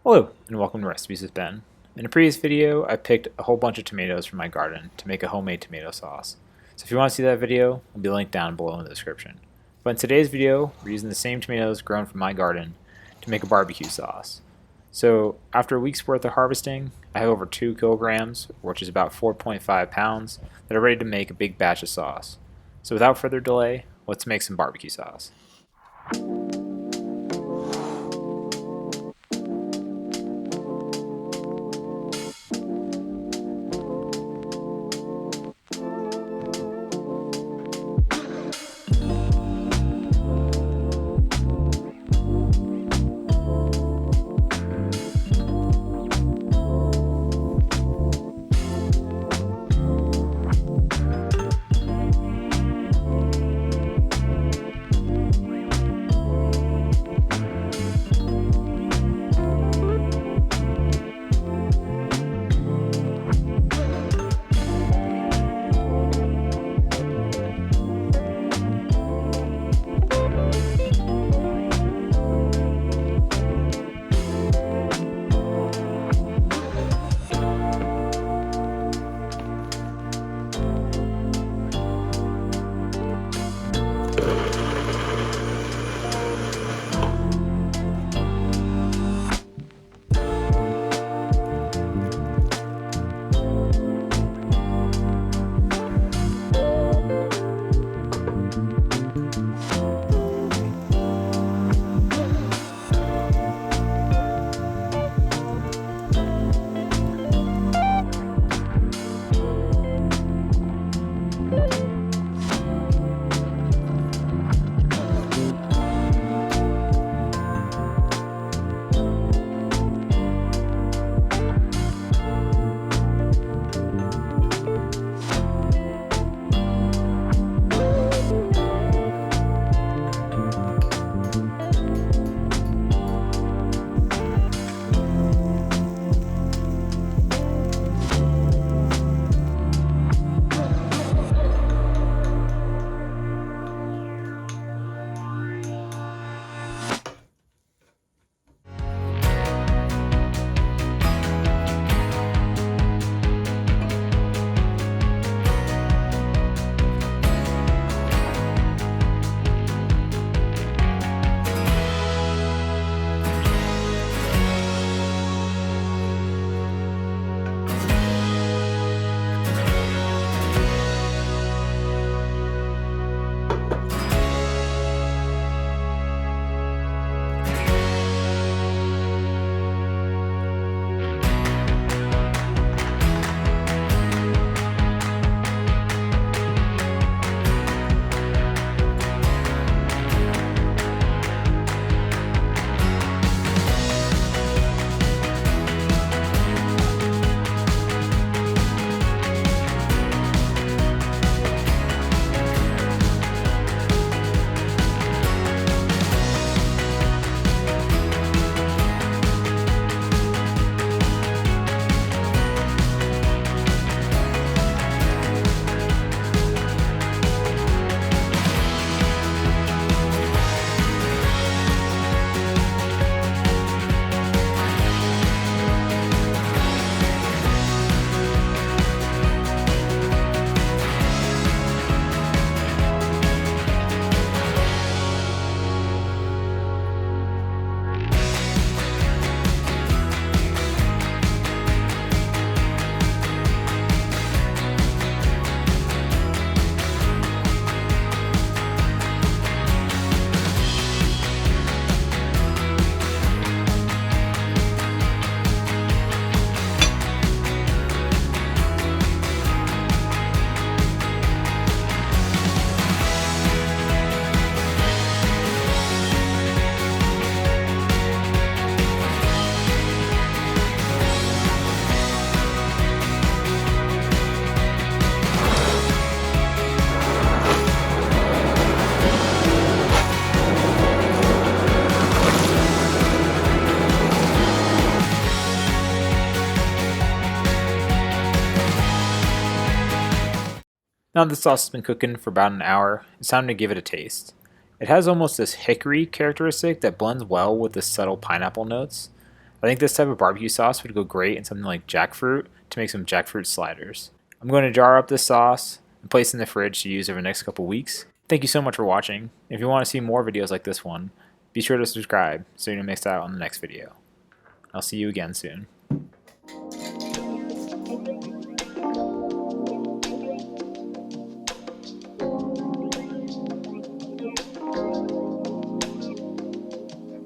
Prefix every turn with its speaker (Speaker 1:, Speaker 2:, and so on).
Speaker 1: Hello, and welcome to Recipes with Ben. In a previous video, I picked a whole bunch of tomatoes from my garden to make a homemade tomato sauce. So if you want to see that video, it'll be linked down below in the description. But in today's video, we're using the same tomatoes grown from my garden to make a barbecue sauce. So after a week's worth of harvesting, I have over 2 kilograms, which is about 4.5 pounds, that are ready to make a big batch of sauce. So without further delay, let's make some barbecue sauce. Now that the sauce has been cooking for about an hour, it's time to give it a taste. It has almost this hickory characteristic that blends well with the subtle pineapple notes. I think this type of barbecue sauce would go great in something like jackfruit to make some jackfruit sliders. I'm going to jar up this sauce and place it in the fridge to use over the next couple weeks. Thank you so much for watching. If you want to see more videos like this one, be sure to subscribe so you don't miss out on the next video. I'll see you again soon.